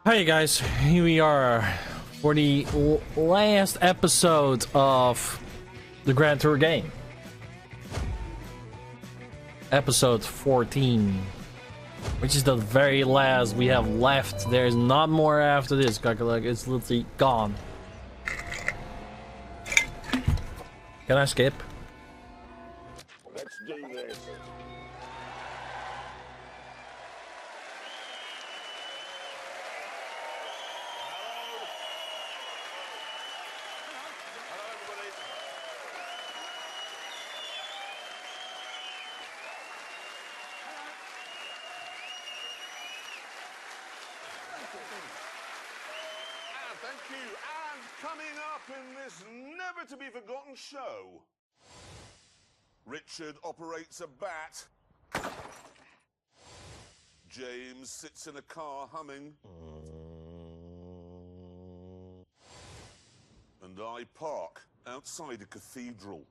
Hey guys, here we are for the last episode of the Grand Tour game. Episode 14, which is the very last we have left. There's not more after this, Kakalak. It's literally gone. Can I skip? Let's do this. Thank you. And coming up in this never-to-be-forgotten show, Richard operates a bat. James sits in a car humming. And I park outside a cathedral.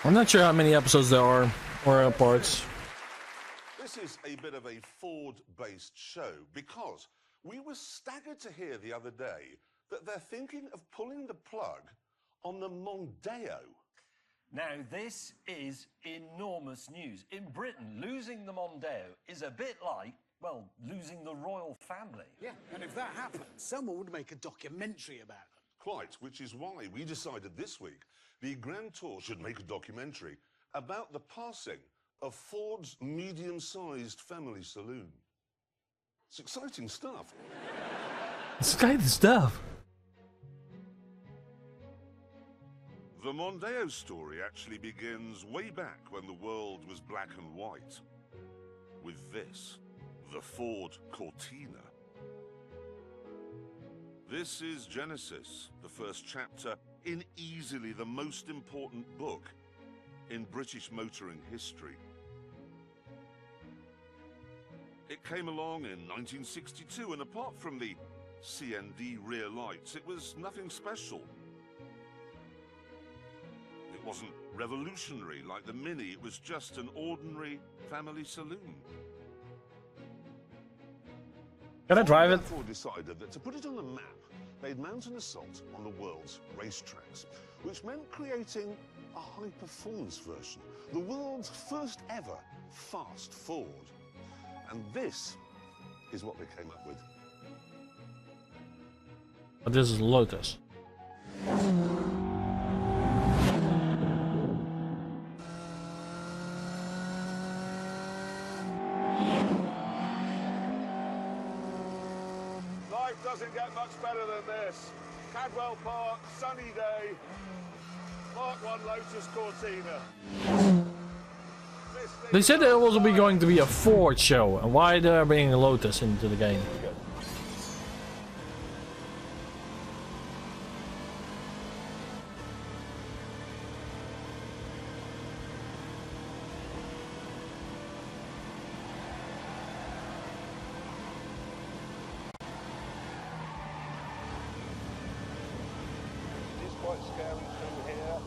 I'm not sure how many episodes there are or parts. This is a bit of a Ford-based show because we were staggered to hear the other day that they're thinking of pulling the plug on the Mondeo. Now, this is enormous news. In Britain, losing the Mondeo is a bit like, well, losing the royal family. Yeah, and if that happened, someone would make a documentary about them. Quite, which is why we decided this week the Grand Tour should make a documentary about the passing of Ford's medium-sized family saloon. It's exciting stuff. It's kind of stuff. The Mondeo story actually begins way back when the world was black and white. With this, the Ford Cortina. This is Genesis, the first chapter in easily the most important book in British motoring history. It came along in 1962, and apart from the CND rear lights, it was nothing special. It wasn't revolutionary like the Mini, it was just an ordinary family saloon. Can I drive it? Ford decided that to put it on the map, they'd mount an assault on the world's racetracks, which meant creating a high-performance version, the world's first ever fast Ford. And this is what they came up with. But this is Lotus. Life doesn't get much better than this. Cadwell Park, sunny day. Mark 1 Lotus Cortina. They said there was going to be a Ford show, and why they're bringing Lotus into the game? It's quite scary through here.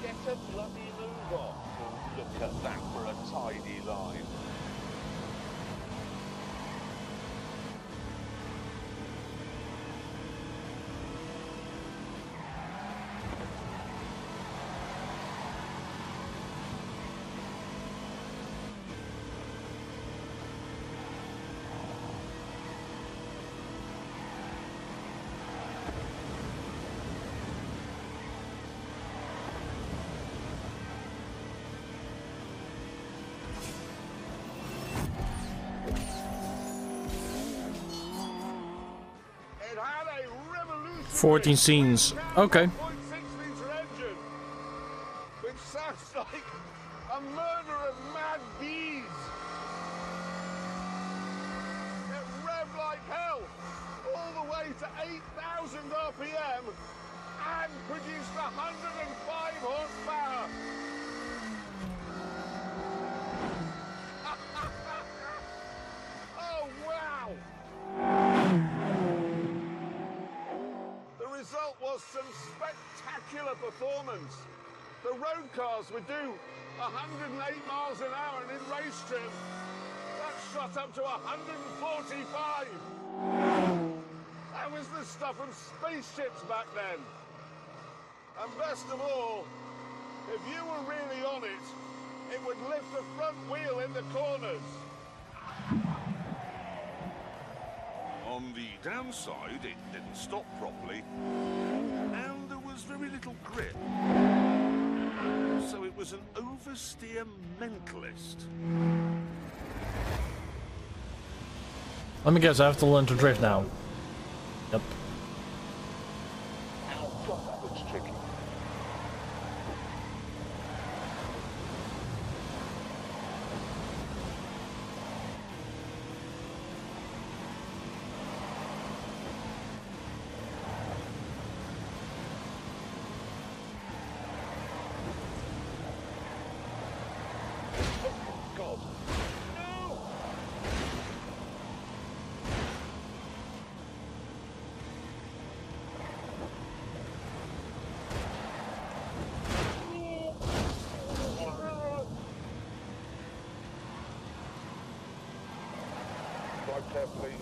Get a bloody move on. Look at that for a tidy line. It had a revolutionary 14 scenes. Okay. 1.6 litre engine, which sounds like a murder of mad bees. 8,000 RPM and produced 105 horsepower. Oh, wow! The result was some spectacular performance. The road cars would do 108 miles an hour, and in race trim, that shot up to 145. That was the stuff of spaceships back then. And best of all, if you were really on it, it would lift the front wheel in the corners. On the downside, it didn't stop properly, and there was very little grip. So it was an oversteer mentalist. Let me guess, I have to learn to drift now. Yep. Oh, God, that looks tricky. God. No! Drive carefully.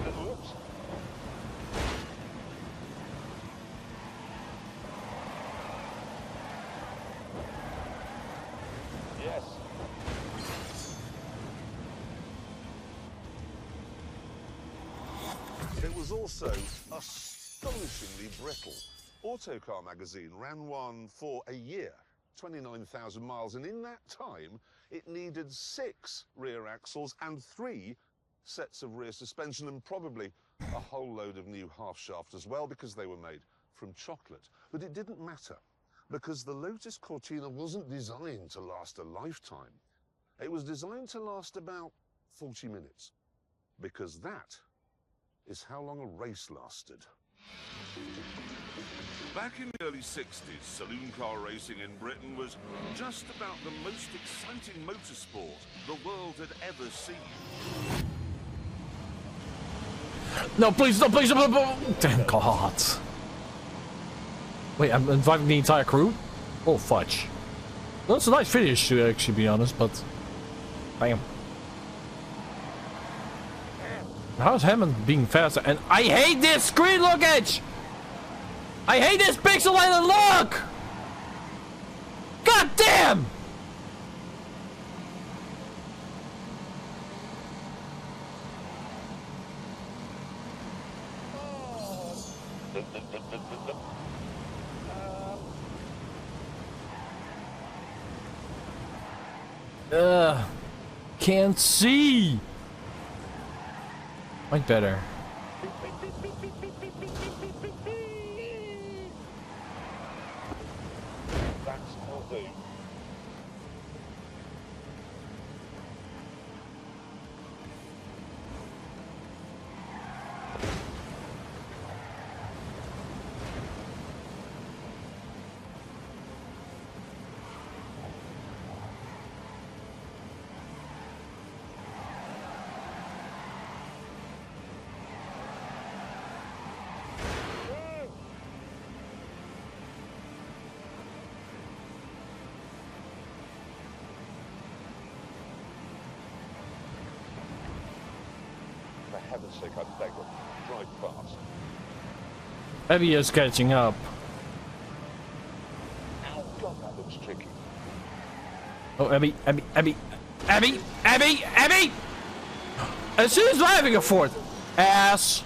Oops. Yes. It was also astonishingly brittle. Autocar magazine ran one for a year, 29,000 miles, and in that time, it needed 6 rear axles and 3 sets of rear suspension, and probably a whole load of new half shaft as well, because they were made from chocolate. But it didn't matter, because the Lotus Cortina wasn't designed to last a lifetime. It was designed to last about 40 minutes, because that is how long a race lasted. Back in the early 60s, saloon car racing in Britain was just about the most exciting motorsport the world had ever seen. No, please, no, please, no. Damn God. Wait, I'm inviting the entire crew? Oh, fudge. Well, it's a nice finish, to actually be honest, but... Bam. How's Hammond being faster? And I hate this screen lookage! I hate this pixelated look! God damn! Can't see. Might better. That's will do. For heaven's sake, I beg of you, drive fast. Abby is catching up. Ow, God, that looks tricky. Oh, Abby! And she's driving a Ford! Ass!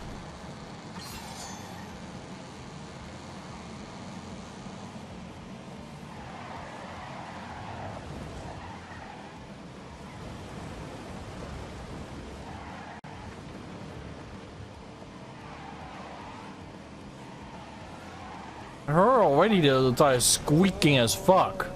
Her already the tire squeaking as fuck.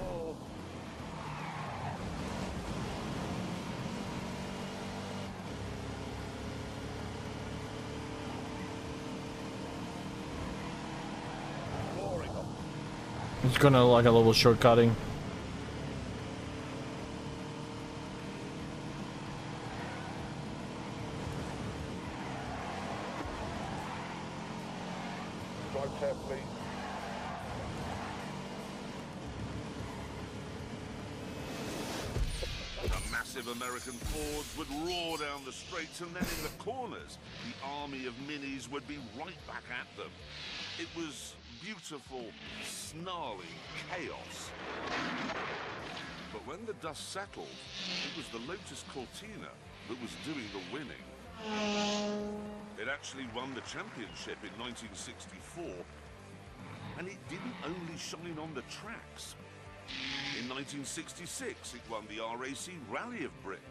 It's gonna like a little shortcutting. Drive carefully. The massive American Fords would roar down the straights, and then in the corners, the army of minis would be right back at them. It was beautiful, snarling chaos. But when the dust settled, it was the Lotus Cortina that was doing the winning. It actually won the championship in 1964, and it didn't only shine on the tracks. In 1966, it won the RAC Rally of Britain.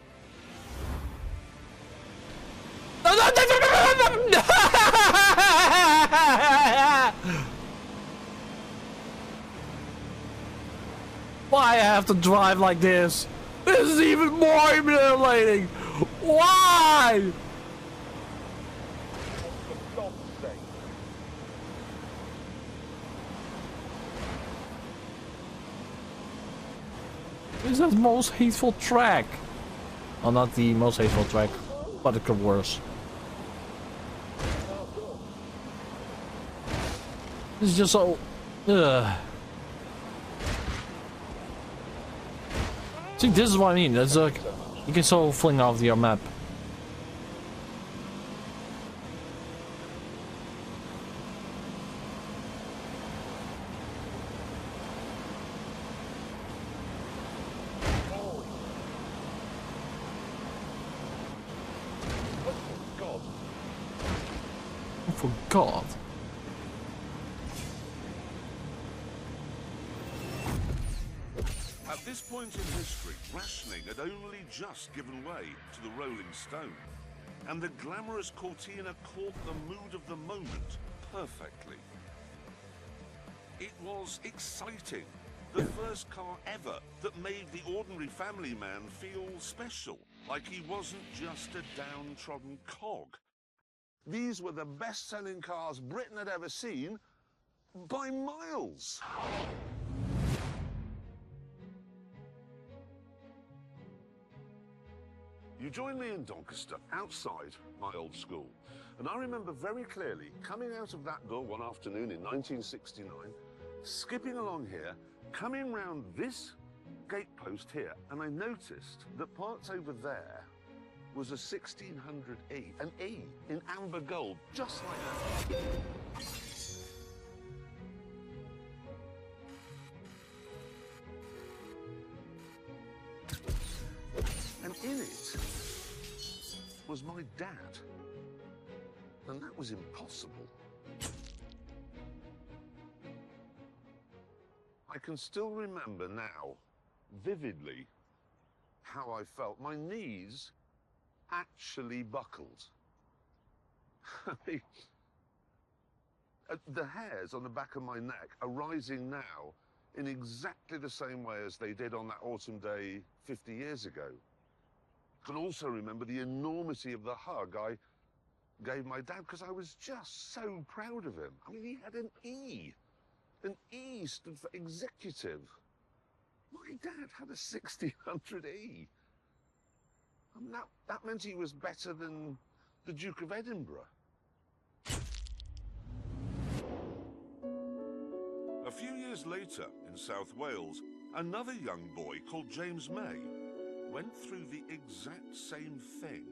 Why I have to drive like this? This is even more humiliating. Why? For God's sake. This is the most hateful track. Well, not the most hateful track, but it could worse. This is just so. See, this is what I mean. That's like you can so fling off your map. Oh, for God. At this point in history, rationing had only just given way to the Rolling Stone, and the glamorous Cortina caught the mood of the moment perfectly. It was exciting, the first car ever that made the ordinary family man feel special, like he wasn't just a downtrodden cog. These were the best-selling cars Britain had ever seen by miles. You joined me in Doncaster, outside my old school. And I remember very clearly coming out of that door one afternoon in 1969, skipping along here, coming round this gate post here, and I noticed that parts over there was a 1600E, an E in amber gold, just like that. And in it was my dad. And that was impossible. I can still remember now, vividly, how I felt. My knees actually buckled. The hairs on the back of my neck are rising now in exactly the same way as they did on that autumn day 50 years ago. I can also remember the enormity of the hug I gave my dad, because I was just so proud of him. I mean, he had an E. An E stood for executive. My dad had a 1600E. And that meant he was better than the Duke of Edinburgh. A few years later, in South Wales, another young boy called James May went through the exact same thing.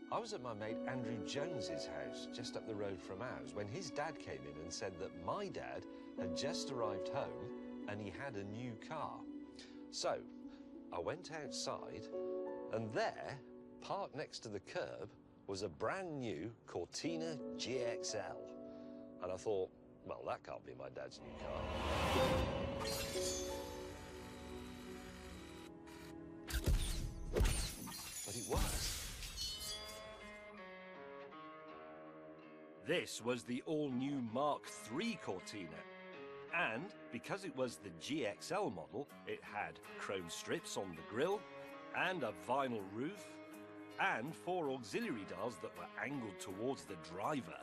I was at my mate Andrew Jones's house, just up the road from ours, when his dad came in and said that my dad had just arrived home and he had a new car. So, I went outside, and there, parked next to the curb, was a brand new Cortina GXL. And I thought, well, that can't be my dad's new car. But it was. This was the all-new Mark III Cortina. And because it was the GXL model, it had chrome strips on the grille, and a vinyl roof, and 4 auxiliary dials that were angled towards the driver.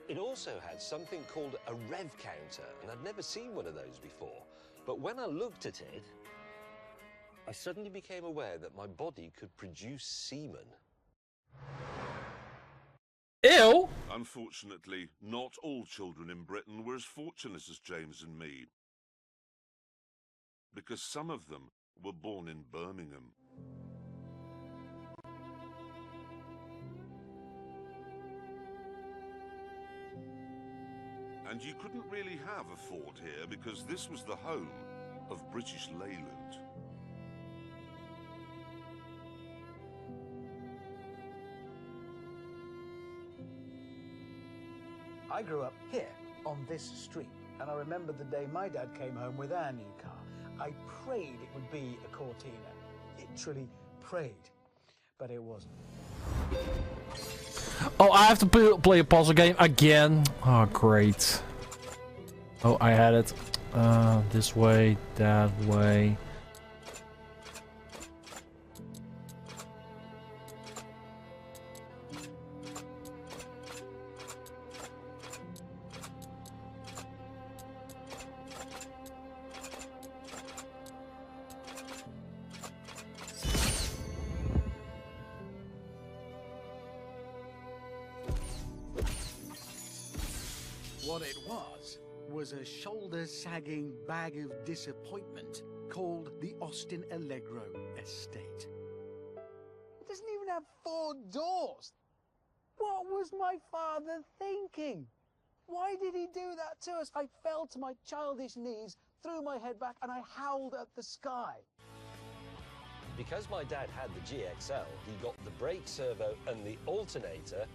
It also had something called a rev counter, and I'd never seen one of those before. But when I looked at it, I suddenly became aware that my body could produce semen. Ew! Unfortunately, not all children in Britain were as fortunate as James and me, because some of them were born in Birmingham. And you couldn't really have a fort here because this was the home of British Leyland. I grew up here, on this street, and I remember the day my dad came home with our new car. I prayed it would be a Cortina. Literally prayed. But it wasn't. Oh, I have to play a puzzle game again. Oh, great. Oh, I had it. This way, that way. What it was a shoulder-sagging bag of disappointment called the Austin Allegro Estate. It doesn't even have 4 doors. What was my father thinking? Why did he do that to us? I fell to my childish knees, threw my head back, and I howled at the sky. Because my dad had the GXL, he got the brake servo and the alternator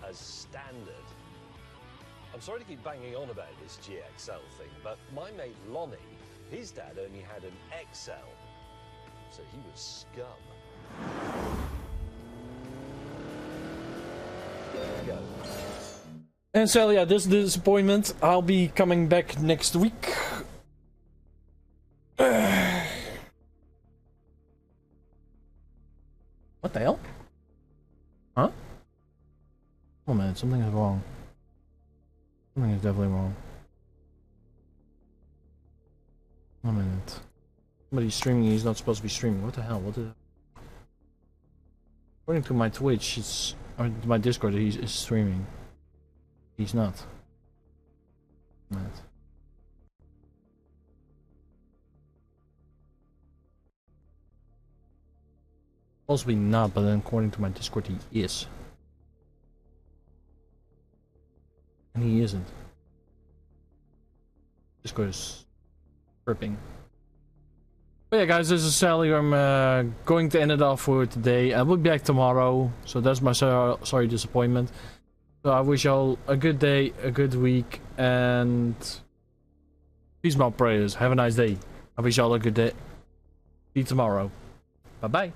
as standard. I'm sorry to keep banging on about this GXL thing, but my mate Lonnie, his dad only had an XL, so he was scum. There we go. And so yeah, this is the disappointment. I'll be coming back next week. What the hell? Huh? Oh man, something is wrong. Something is definitely wrong. 1 minute. Somebody's streaming, he's not supposed to be streaming. What the hell? What the... According to my Twitch, it's... or to my Discord, he's streaming. He's not. 1 minute. Possibly not, but then according to my Discord, he is. And he isn't. Discord is tripping. But yeah, guys, this is Sally. I'm going to end it off for today. I will be back tomorrow, so that's my sorry disappointment. So I wish y'all a good day, a good week, and peace, my prayers. Have a nice day. I wish y'all a good day. See you tomorrow. Bye bye.